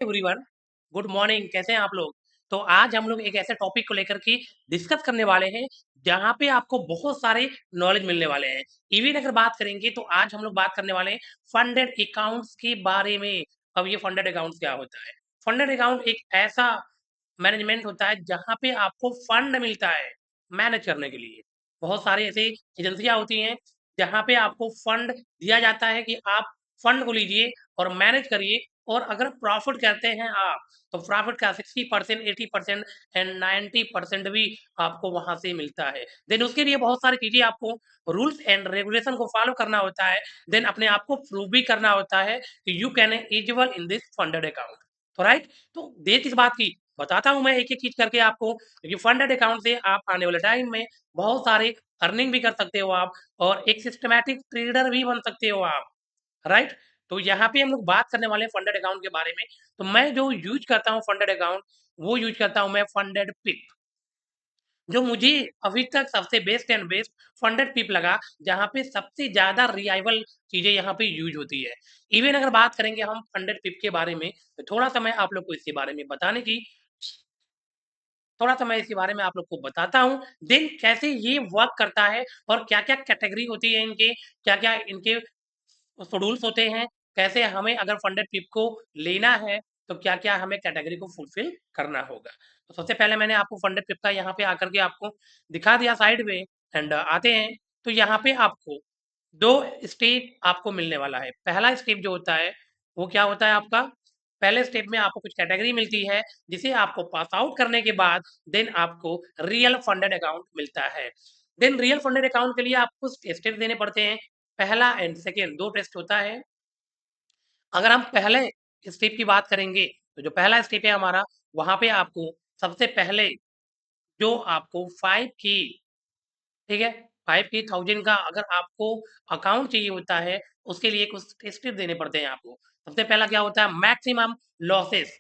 Everyone, good morning. कैसे हैं आप लोग? तो आज हम लोग एक ऐसे टॉपिक को लेकर के डिस्कस करने वाले हैं जहाँ पे आपको बहुत सारे नॉलेज मिलने वाले हैं। इवन अगर बात करेंगे तो आज हम लोग बात करने वाले हैं फंडेड अकाउंट्स के बारे में। अब ये फंडेड अकाउंट्स क्या होता है? फंडेड अकाउंट एक ऐसा मैनेजमेंट होता है जहाँ पे आपको फंड मिलता है मैनेज करने के लिए। बहुत सारी ऐसी एजेंसियां होती हैं जहाँ पे आपको फंड दिया जाता है कि आप फंड को लीजिए और मैनेज करिए, और अगर प्रॉफिट करते हैं आप तो प्रॉफिट का 60%, 80% एंड 90% भी आपको वहां से मिलता है। देन उसके लिए बहुत सारी चीजें आपको रूल्स एंड रेगुलेशन को फॉलो करना होता है। देन अपने आप को प्रूव भी करना होता है कि you can eligible in this funded account. तो राइट, तो देर किस बात की, बताता हूं मैं एक एक चीज करके आपको। क्योंकि फंडेड अकाउंट से आप आने वाले टाइम में बहुत सारे अर्निंग भी कर सकते हो आप, और एक सिस्टमैटिक ट्रेडर भी बन सकते हो आप। राइट, तो यहाँ पे हम लोग बात करने वाले हैं फंडेड अकाउंट के बारे में। तो मैं जो यूज करता हूँ फंडेड अकाउंट, वो यूज करता हूँ मैं फंडेड पिप, जो मुझे अभी तक सबसे बेस्ट एंड बेस्ट फंडेड पिप लगा, जहाँ पे सबसे ज्यादा रिलायबल चीजें यहाँ पे यूज होती है। इवन अगर बात करेंगे हम फंडेड पिप के बारे में, तो थोड़ा सा मैं आप लोग को इसके बारे में बताने की थोड़ा सा मैं इसके बारे में आप लोग को बताता हूँ। देन कैसे ये वर्क करता है और क्या क्या कैटेगरी होती है इनके, क्या क्या इनके शेड्यूल्स होते हैं, कैसे हमें अगर फंडेड पिप को लेना है तो क्या-क्या हमें कैटेगरी को फुलफिल करना होगा। तो सबसे पहले मैंने आपको फंडेड पिप का यहाँ पे आकर के आपको दिखा दिया साइड में। एंड आते हैं तो यहाँ पे आपको 2 स्टेप आपको मिलने वाला है। पहला स्टेप जो होता है वो क्या होता है आपका, पहले स्टेप में आपको कुछ कैटेगरी मिलती है जिसे आपको पास आउट करने के बाद देन आपको रियल फंडेड अकाउंट मिलता है। देन रियल फंडेड अकाउंट के लिए आपको स्टेप देने पड़ते हैं। पहला एंड सेकेंड 2 टेस्ट होता है। अगर हम पहले स्टेप की बात करेंगे तो जो पहला स्टेप है हमारा, वहां पे आपको सबसे पहले जो आपको 5 की, ठीक है, 5,000 का अगर आपको अकाउंट चाहिए होता है, उसके लिए कुछ स्टेप देने पड़ते हैं आपको। सबसे पहला क्या होता है, मैक्सिमम लॉसेस।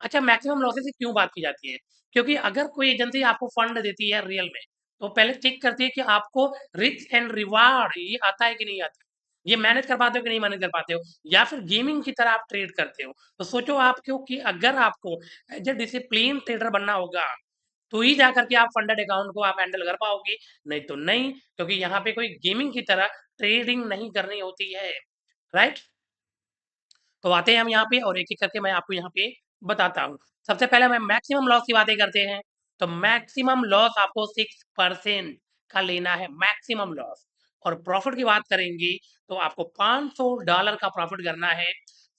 अच्छा, मैक्सिमम लॉसेस की क्यों बात की जाती है? क्योंकि अगर कोई एजेंसी आपको फंड देती है रियल में, तो पहले चेक करती है कि आपको रिस्क एंड रिवार्ड ये आता है कि नहीं आता, ये मैनेज कर पाते हो कि नहीं मैनेज कर पाते हो, या फिर गेमिंग की तरह आप ट्रेड करते हो। तो सोचो आप क्यों कि अगर आपको एज ए डिसिप्लिन ट्रेडर बनना होगा, तो ही जा करके आप फंडेड अकाउंट को आप हैंडल कर पाओगे, नहीं तो नहीं। क्योंकि यहाँ पे कोई गेमिंग की तरह ट्रेडिंग नहीं करनी होती है। राइट, तो आते हैं हम यहाँ पे और एक-एक करके मैं आपको यहाँ पे बताता हूँ। सबसे पहले मैं मैक्सिमम लॉस की बातें करते हैं। तो मैक्सिमम लॉस आपको 6% का लेना है, मैक्सिमम लॉस। और प्रॉफिट की बात करेंगे तो आपको $500 का प्रॉफिट करना है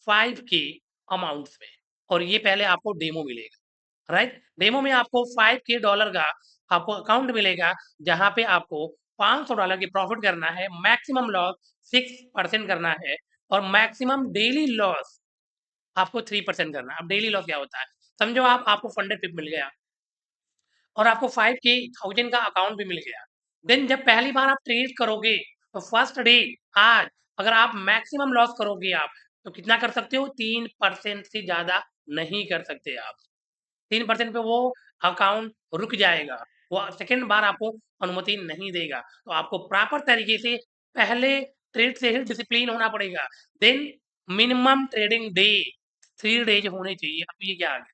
5 के अमाउंट्स में। और ये पहले आपको डेमो मिलेगा। राइट, डेमो में आपको 5 के डॉलर का आपको अकाउंट मिलेगा, जहां पे आपको $500 की प्रॉफिट करना है, मैक्सिमम लॉस 6% करना है, और मैक्सिमम डेली लॉस आपको 3% करना है। अब डेली लॉस क्या होता है, समझो आप आपको फंडेड पिप मिल गया और आपको 5,000 का अकाउंट भी मिल गया। देन जब पहली बार आप ट्रेड करोगे तो फर्स्ट डे आज अगर आप मैक्सिमम लॉस करोगे आप, तो कितना कर सकते हो, 3% से ज्यादा नहीं कर सकते आप। 3% पे वो अकाउंट रुक जाएगा, वो सेकंड बार आपको अनुमति नहीं देगा। तो आपको प्रॉपर तरीके से पहले ट्रेड से ही डिसिप्लिन होना पड़ेगा। Then minimum trading day 3 days होने चाहिए। अब ये क्या आ गया,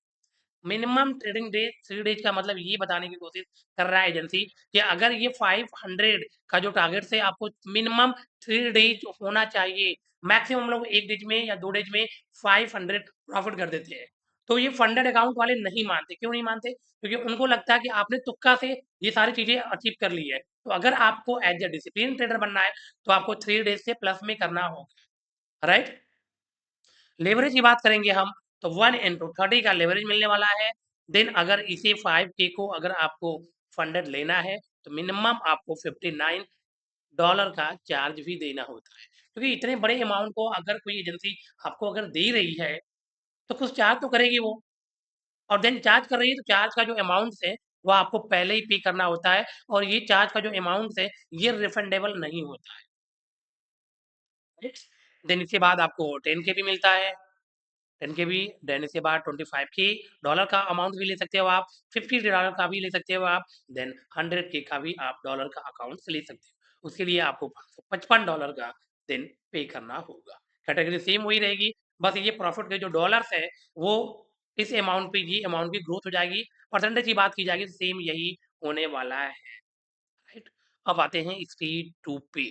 मिनिमम ट्रेडिंग डे 3 डेज का मतलब ये बताने की कोशिश कर रहा है एजेंसी कि अगर ये 500 का जो टारगेट से आपको मिनिमम 3 डेज होना चाहिए, मैक्सिमम लोग 1 डेज में या 2 डेज में 500 प्रॉफिट कर देते हैं। तो ये फंडेड अकाउंट वाले नहीं मानते। क्यों नहीं मानते? क्योंकि उनको लगता है कि आपने तुक्का से ये सारी चीजें अचीव कर ली है। तो अगर आपको एज ए डिसिप्लिन ट्रेडर बनना है तो आपको 3 डेज से प्लस में करना होगा। राइट, लेवरेज की बात करेंगे हम तो 1 into 30 का लेवरेज मिलने वाला है। देन अगर इसे 5 के को अगर आपको फंडेड लेना है तो मिनिमम आपको $59 का चार्ज भी देना होता है। क्योंकि इतने बड़े अमाउंट को अगर कोई एजेंसी आपको अगर दे रही है तो कुछ चार्ज तो करेगी वो, और देन चार्ज कर रही है तो चार्ज का जो अमाउंट है वो आपको पहले ही पे करना होता है, और ये चार्ज का जो अमाउंट है ये रिफंडेबल नहीं होता है। देन इसके बाद आपको 10 के भी मिलता है, 10 के भी। देन इसके बाद 25 के डॉलर का अमाउंट भी ले सकते हो आप, $50 का भी ले सकते हो आप, देन 100 के का भी आप डॉलर का अकाउंट ले सकते हो। उसके लिए आपको $55 का देन पे करना होगा। कैटेगरी सेम वही रहेगी, बस ये प्रॉफिट के जो डॉलर्स है वो इस अमाउंट पे ये अमाउंट की ग्रोथ हो जाएगी। परसेंटेज की बात की जाएगी तो सेम यही होने वाला है, राइट। अब आते हैं स्टेज 2 पे,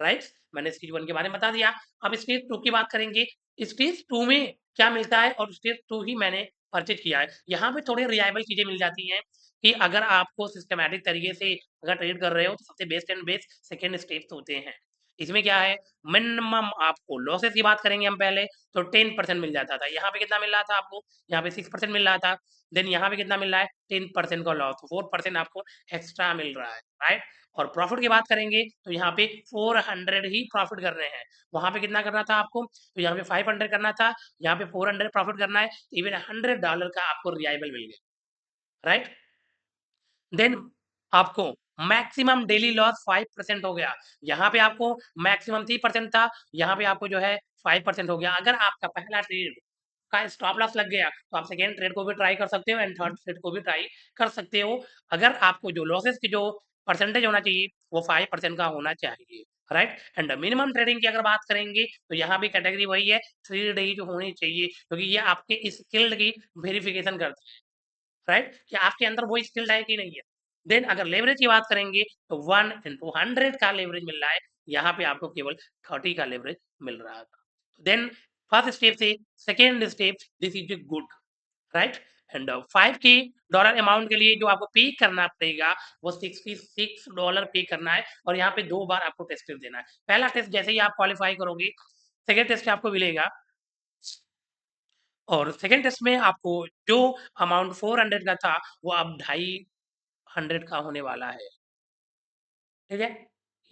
राइट। मैंने स्टेज 1 के बारे में बता दिया। अब स्टेज 2 की बात करेंगे। स्टेज 2 में क्या मिलता है और स्टेज 2 ही मैंने परचेज किया है। यहाँ पे थोड़े रिलायबल चीजें मिल जाती हैं कि अगर आपको सिस्टमैटिक तरीके से अगर ट्रेड कर रहे हो तो सबसे best and best second steps होते हैं। इसमें क्या है, मिनिमम आपको लॉसेस की बात करेंगे हम पहले, तो 10% मिल जाता था। यहाँ पे कितना मिल रहा था आपको, यहाँ पे 6% मिल रहा था। देन यहाँ पे कितना मिल रहा है, 10% का लॉस, 4% आपको एक्स्ट्रा मिल रहा है, राइट। और प्रॉफिट की बात करेंगे तो यहाँ पे 400 ही प्रॉफिट करने हैं। वहां पे कितना करना था आपको, तो यहाँ पे 500 करना था, यहाँ पे 400 प्रॉफिट करना है। इवन $100 का आपको रिलायबल मिल गया, राइट। देन आपको मैक्सिमम डेली लॉस 5% हो गया। यहाँ पे आपको मैक्सिमम 3% था, यहाँ पे आपको जो है 5% हो गया। अगर आपका पहला ट्रेड का स्टॉप लॉस लग गया तो आप सेकेंड ट्रेड को भी ट्राई कर सकते हो एंड थर्ड ट्रेड को भी ट्राई कर सकते हो। अगर आपको जो लॉसेस की जो परसेंटेज होना चाहिए वो 5% का होना चाहिए, राइट। एंड मिनिमम ट्रेडिंग की अगर बात करेंगे तो यहाँ भी कैटेगरी वही है, 3 डेज होनी चाहिए, क्योंकि ये आपके स्किल्ड की वेरिफिकेशन करता है, राइट, कि आपके अंदर वो स्किल्ड है कि नहीं है। देन अगर लेवरेज की बात करेंगे तो 1/100 का लेवरेज मिल रहा है, यहाँ पे आपको केवल 30 का लेवरेज मिल रहा था। देन फर्स्ट स्टेप से second step, this is good, right. And 5 के डॉलर अमाउंट के लिए जो आपको पे करना पड़ेगा वो $66 पे करना है, और यहाँ पे 2 बार आपको टेस्ट देना है। पहला टेस्ट जैसे ही आप क्वालिफाई करोगे, सेकेंड टेस्ट आपको मिलेगा, और सेकेंड टेस्ट में आपको जो अमाउंट 400 का था वो अब 250 का होने वाला है, ठीक है।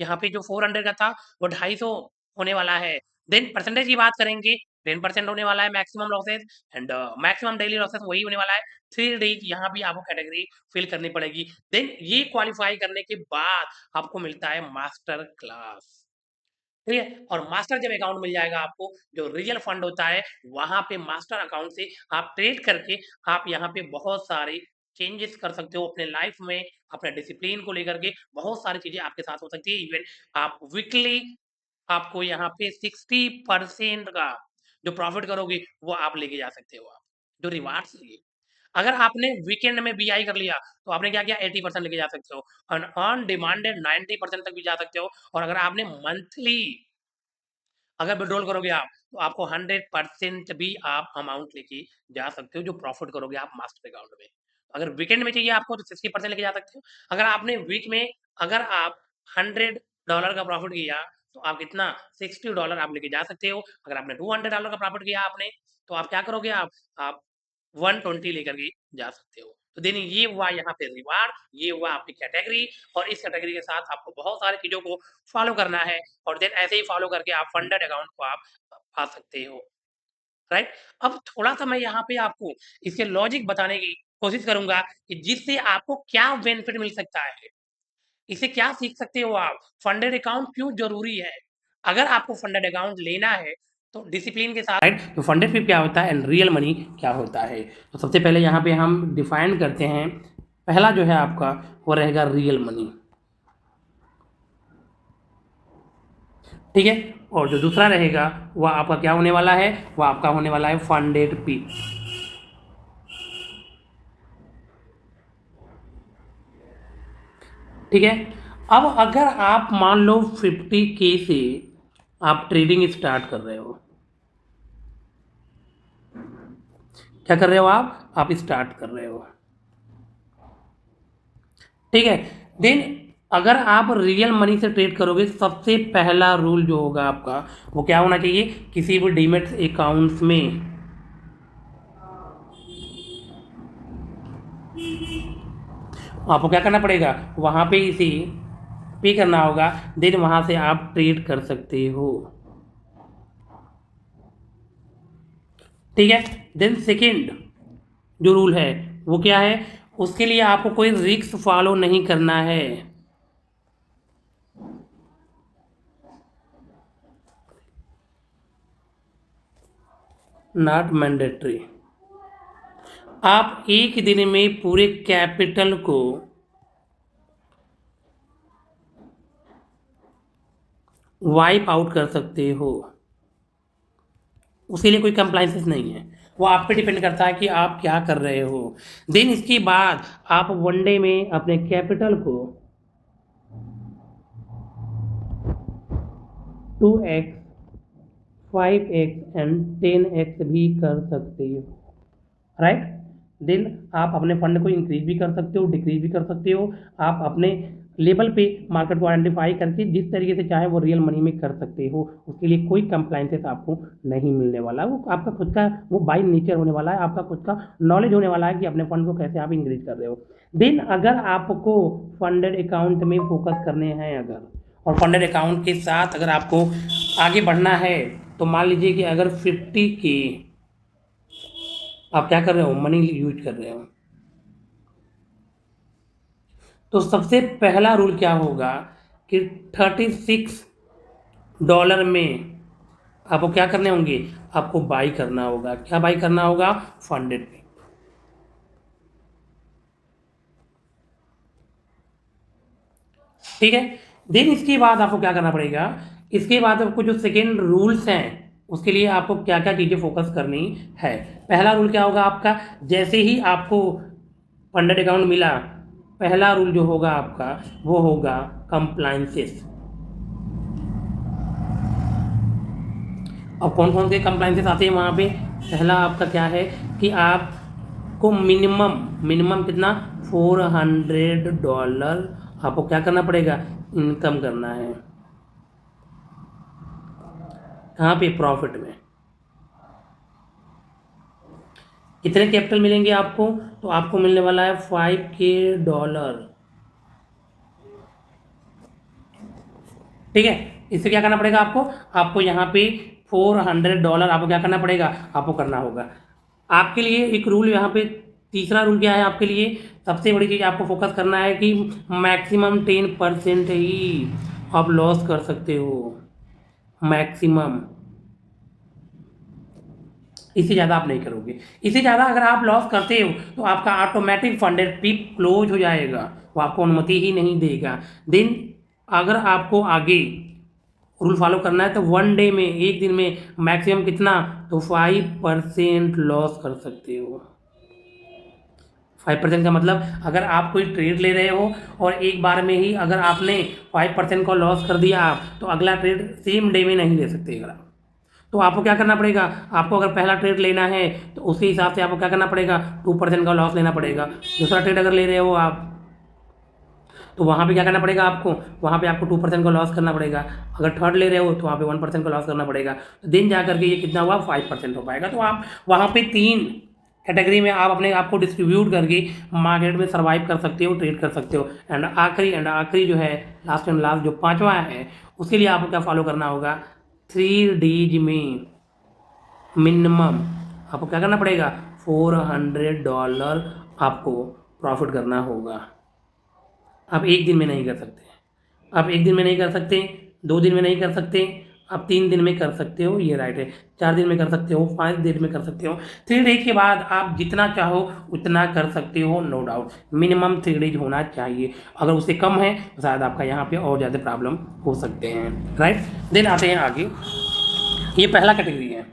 यहाँ पे जो 400 का था वो 250 होने वाला है। देन परसेंटेज की बात करेंगे, 10% होने वाला है maximum losses, and maximum daily losses वही होने वाला है 3 डेज। यहाँ भी आपको कैटेगरी फिल करनी पड़ेगी। देन ये क्वालिफाई करने के बाद आपको मिलता है मास्टर क्लास, ठीक है। और मास्टर जब अकाउंट मिल जाएगा आपको, जो रियल फंड होता है, वहां पे मास्टर अकाउंट से आप ट्रेड करके आप यहाँ पे बहुत सारे चेंजेस कर सकते हो अपने लाइफ में, अपने डिसिप्लिन को लेकर के बहुत सारी चीजें आपके साथ हो सकती है। इवन आप वीकली आपको यहाँ पे 60% का जो प्रॉफिट करोगे वो आप लेके जा सकते हो, आप जो रिवार्ड्स लिए। अगर आपने वीकेंड में बीआई कर लिया तो आपने क्या किया, 80% लेके जा सकते हो, और ऑन डिमांडेड 90% तक भी जा सकते हो। और अगर आपने मंथली अगर विड्रॉल करोगे आप तो आपको 100% भी आप अमाउंट लेके जा सकते हो जो प्रॉफिट करोगे आप मास्टर अकाउंट में। अगर वीकेंड में चाहिए आपको तो 60% लेके जा सकते हो। अगर आपने वीक में अगर आप $100 का प्रॉफिट किया तो आप कितना, $60 आप लेके जा सकते हो। अगर आपने $200 का प्रॉफिट किया आपने, तो आप क्या करोगे, आप 120 लेकर के जा सकते हो। तो देन ये हुआ यहाँ पे रिवार्ड, ये हुआ आपकी कैटेगरी, और इस कैटेगरी के साथ आपको बहुत सारी चीजों को फॉलो करना है, और देन ऐसे ही फॉलो करके आप फंडेड अकाउंट को आप पा सकते हो, राइट। अब थोड़ा सा मैं यहाँ पे आपको इसके लॉजिक बताने की कोशिश करूंगा कि जिससे आपको क्या बेनिफिट मिल सकता है, इसे क्या सीख सकते हो आप, फंडेड अकाउंट क्यों जरूरी है। अगर आपको फंडेड अकाउंट लेना है तो डिसिप्लिन के साथ, राइट। तो फंडेड फ्लिप क्या होता है एंड रियल मनी क्या होता है, तो सबसे पहले यहाँ पे हम डिफाइन करते हैं। पहला जो है आपका वो रहेगा रियल मनी, ठीक है। और जो दूसरा रहेगा वह आपका क्या होने वाला है, वह आपका होने वाला है फंडेड पी, ठीक है। अब अगर आप मान लो 50K से आप ट्रेडिंग स्टार्ट कर रहे हो, क्या कर रहे हो आप स्टार्ट कर रहे हो, ठीक है। देन अगर आप रियल मनी से ट्रेड करोगे, सबसे पहला रूल जो होगा आपका वो क्या होना चाहिए, किसी भी डीमेट अकाउंट्स में आपको क्या करना पड़ेगा, वहां पे इसे पे करना होगा। देन वहां से आप ट्रेड कर सकते हो, ठीक है। देन सेकेंड जो रूल है वो क्या है, उसके लिए आपको कोई रिस्क फॉलो नहीं करना है, नॉट मैंडेटरी। आप एक दिन में पूरे कैपिटल को वाइप आउट कर सकते हो, उसके लिए कोई कंप्लाइंसेस नहीं है, वो आप पे डिपेंड करता है कि आप क्या कर रहे हो। देन इसके बाद आप वनडे में अपने कैपिटल को 2x 5x एंड 10x भी कर सकते हो, राइट। देन आप अपने फंड को इंक्रीज भी कर सकते हो, डिक्रीज भी कर सकते हो। आप अपने लेवल पे मार्केट को आइडेंटिफाई करके जिस तरीके से चाहे वो रियल मनी में कर सकते हो। उसके लिए कोई कंप्लाइंसेस आपको नहीं मिलने वाला, वो आपका खुद का वो बाय नेचर होने वाला है, आपका खुद का नॉलेज होने वाला है कि अपने फंड को कैसे आप इंक्रीज कर रहे हो। देन अगर आपको फंडेड अकाउंट में फोकस करने हैं अगर, और फंडेड अकाउंट के साथ अगर आपको आगे बढ़ना है, तो मान लीजिए कि अगर 50 के आप क्या कर रहे हो, मनी यूज कर रहे हो, तो सबसे पहला रूल क्या होगा कि $36 में आपको क्या करने होंगे, आपको बाई करना होगा। क्या बाई करना होगा, फंडेड में। ठीक है। देन इसके बाद आपको क्या करना पड़ेगा, इसके बाद आपको जो सेकेंड रूल्स हैं उसके लिए आपको क्या क्या चीज़ें फोकस करनी है। पहला रूल क्या होगा आपका, जैसे ही आपको फंडेड अकाउंट मिला, पहला रूल जो होगा आपका वो होगा कंप्लाइंसेस। और कौन कौन से कंप्लाइंसेस आते हैं वहाँ पे, पहला आपका क्या है कि आपको मिनिमम कितना, $400 आपको क्या करना पड़ेगा, इनकम करना है। कहाँ पे, प्रॉफिट में। कितने कैपिटल मिलेंगे आपको, तो आपको मिलने वाला है $5K। ठीक है। इससे क्या करना पड़ेगा आपको यहाँ पे $400 आपको क्या करना पड़ेगा, आपको करना होगा। आपके लिए एक रूल यहाँ पे, तीसरा रूल क्या है आपके लिए, सबसे बड़ी चीज़ आपको फोकस करना है कि मैक्सिमम 10% ही आप लॉस कर सकते हो, मैक्सिमम। इससे ज़्यादा आप नहीं करोगे। इससे ज़्यादा अगर आप लॉस करते हो तो आपका ऑटोमेटिक फंडेड पिप क्लोज हो जाएगा, वो आपको अनुमति ही नहीं देगा। देन अगर आपको आगे रूल फॉलो करना है तो वन डे में, एक दिन में मैक्सिमम कितना, तो 5% लॉस कर सकते हो। 5% का मतलब अगर आप कोई ट्रेड ले रहे हो और एक बार में ही अगर आपने 5% का लॉस कर दिया आप, तो अगला ट्रेड सेम डे में नहीं ले सकते। अगर तो आपको क्या करना पड़ेगा, आपको अगर पहला ट्रेड लेना है तो उसके हिसाब से आपको क्या करना पड़ेगा, 2% का लॉस लेना पड़ेगा। दूसरा ट्रेड अगर ले रहे हो आप, तो वहाँ पे क्या करना पड़ेगा आपको, वहाँ पे आपको 2% का लॉस करना पड़ेगा। अगर थर्ड ले रहे हो तो वहाँ पे 1% का लॉस करना पड़ेगा। तो दिन जा करके ये कितना हुआ, 5% हो पाएगा। तो आप वहाँ पे 3 कैटेगरी में आप अपने आप को डिस्ट्रीब्यूट करके मार्केट में सर्वाइव कर सकते हो, ट्रेड कर सकते हो। एंड आखिरी जो है, लास्ट एंड लास्ट जो पाँचवा है, उसके लिए आपको क्या फॉलो करना होगा, 3 डेज में मिनिमम आपको क्या करना पड़ेगा, $400 आपको प्रॉफिट करना होगा। आप एक दिन में नहीं कर सकते, आप एक दिन में नहीं कर सकते, 2 दिन में नहीं कर सकते, आप 3 दिन में कर सकते हो, ये राइट है। 4 दिन में कर सकते हो, 5 दिन में कर सकते हो। 3 डेज के बाद आप जितना चाहो उतना कर सकते हो, नो डाउट। मिनिमम 3 डेज होना चाहिए, अगर उससे कम है तो शायद आपका यहाँ पे और ज़्यादा प्रॉब्लम हो सकते हैं, राइट। देन आते हैं आगे, ये पहला कैटेगरी है,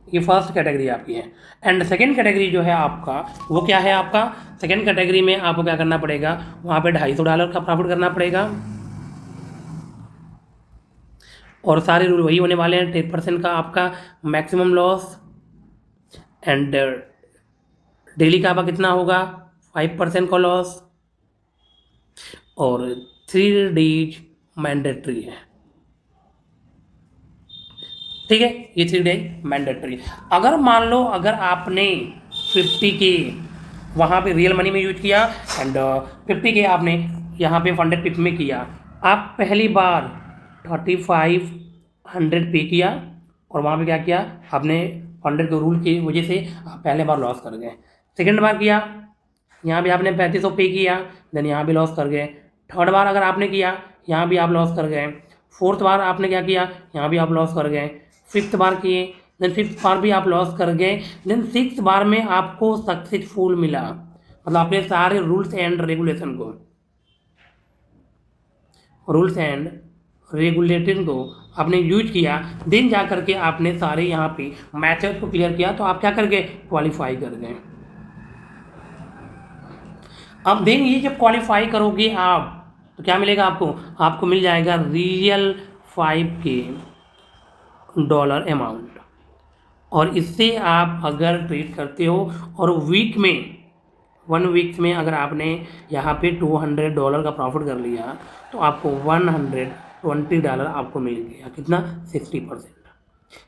ये फर्स्ट कैटेगरी आपकी है। एंड सेकेंड कैटेगरी जो है आपका, वो क्या है आपका, सेकेंड कैटेगरी में आपको क्या करना पड़ेगा, वहाँ पे $250 का प्रॉफिट करना पड़ेगा। और सारे रूल वही होने वाले हैं, 10% का आपका मैक्सिमम लॉस। एंड डेली का आपका कितना होगा, 5% का लॉस। और 3 डेज मैंडेटरी है। ठीक है, ये 3 डेज मैंडेटरी। अगर मान लो अगर आपने 50 के वहाँ पे रियल मनी में यूज किया एंड 50 के आपने यहाँ पे फंडेड पिप में किया, आप पहली बार 3500 पे किया और वहाँ पे क्या किया आपने, फंडेड के रूल की वजह से आप पहले बार लॉस कर गए। सेकेंड बार किया, यहाँ भी आपने 3500 पे किया, देन यहाँ भी लॉस कर गए। थर्ड बार अगर आपने किया, यहाँ भी आप लॉस कर गए। फोर्थ बार आपने क्या किया, यहाँ भी आप लॉस कर गए। फिफ्थ बार किए, देन फिफ्थ बार भी आप लॉस कर गए। देन सिक्स्थ बार में आपको सक्सेसफुल मिला, मतलब आपने सारे रूल्स एंड रेगुलेशन को आपने यूज किया, देन जा करके आपने सारे यहाँ पे मैथड को क्लियर किया, तो आप क्या कर गए, क्वालिफाई कर गए। अब देन ये जब क्वालिफाई करोगे आप तो क्या मिलेगा आपको, आपको मिल जाएगा रियल $5K अमाउंट। और इससे आप अगर ट्रेड करते हो और वीक में 1 वीक में अगर आपने यहाँ पे $200 का प्रॉफिट कर लिया तो आपको $120 आपको मिल गया। कितना, 60%।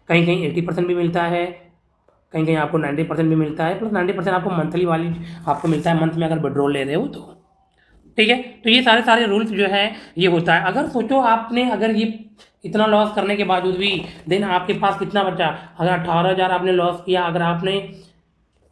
कहीं कहीं 80% भी मिलता है, कहीं कहीं आपको 90% भी मिलता है, प्लस 90% आपको मंथली वाली आपको मिलता है, मंथ में अगर विड्रॉल ले रहे हो तो। ठीक है, तो ये सारे रूल्स जो है ये होता है। अगर सोचो आपने अगर ये इतना लॉस करने के बावजूद भी देन आपके पास कितना बचा, अगर 18,000 आपने लॉस किया, अगर आपने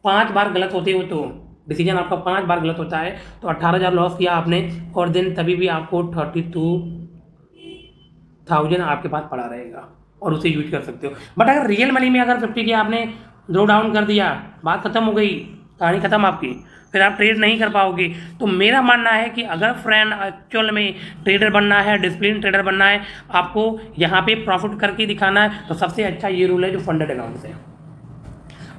5 बार गलत होते हो तो डिसीजन आपका 5 बार गलत होता है, तो 18,000 लॉस किया आपने और देन तभी भी आपको 32,000 आपके पास पड़ा रहेगा और उसे यूज कर सकते हो। बट अगर रियल मनी में अगर 50 के आपने ड्रॉ डाउन कर दिया, बात खत्म हो गई, कहानी खत्म आपकी, फिर आप ट्रेड नहीं कर पाओगे। तो मेरा मानना है कि अगर फ्रेंड एक्चुअल में ट्रेडर बनना है, डिसिप्लिन ट्रेडर बनना है, आपको यहाँ पे प्रॉफिट करके दिखाना है, तो सबसे अच्छा ये रूल है जो फंडेड अकाउंट है,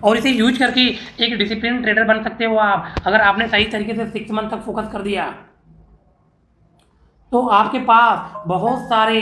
और इसे यूज करके एक डिसिप्लिन ट्रेडर बन सकते हो आप। अगर आपने सही तरीके से 6 मंथ तक फोकस कर दिया तो आपके पास बहुत सारे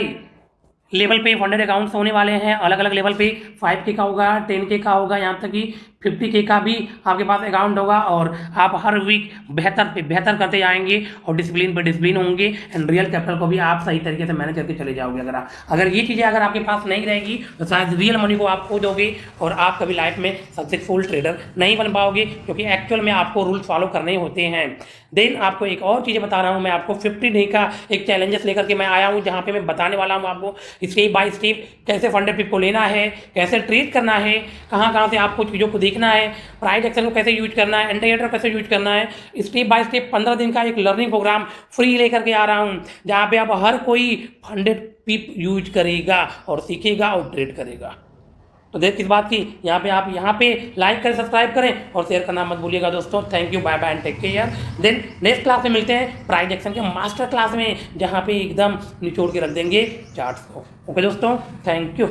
लेवल पे फंडेड अकाउंट्स होने वाले हैं, अलग अलग लेवल पे 5K का होगा, 10K का होगा, यहाँ तक कि 50K का भी आपके पास अकाउंट होगा, और आप हर वीक बेहतर पे बेहतर करते जाएंगे और डिसिप्लिन पे डिसिप्लिन होंगे, एंड रियल कैपिटल को भी आप सही तरीके से मैनेज करके चले जाओगे। अगर ये चीज़ें अगर आपके पास नहीं रहेगी तो शायद रियल मनी को आप खो दोगे और आप कभी लाइफ में सक्सेसफुल ट्रेडर नहीं बन पाओगे, क्योंकि एक्चुअल में आपको रूल्स फॉलो करने होते हैं। देन आपको एक और चीज़ बता रहा हूँ मैं, आपको 50 डे का एक चैलेंजेस लेकर के मैं आया हूँ, जहाँ पे मैं बताने वाला हूँ आपको स्टेप बाय स्टेप कैसे फंडेड पिप को लेना है, कैसे ट्रेड करना है, कहाँ से आपको चीज़ों को देखना है, प्राइस एक्शन को कैसे यूज करना है, इंडिकेटर कैसे यूज करना है। स्टेप बाय स्टेप 15 दिन का एक लर्निंग प्रोग्राम फ्री लेकर के आ रहा हूँ, जहाँ पे आप हर कोई फंडेड पिप यूज करेगा और सीखेगा और ट्रेड करेगा। तो देख किस बात की, यहाँ पे आप यहाँ पे लाइक करें, सब्सक्राइब करें और शेयर करना मत भूलिएगा दोस्तों। Thank you, bye bye and take care. Then next class में मिलते हैं प्राइस एक्शन के मास्टर क्लास में, जहाँ पे एकदम निचोड़ के रख देंगे चार्ट्स को। ओके दोस्तों, थैंक यू।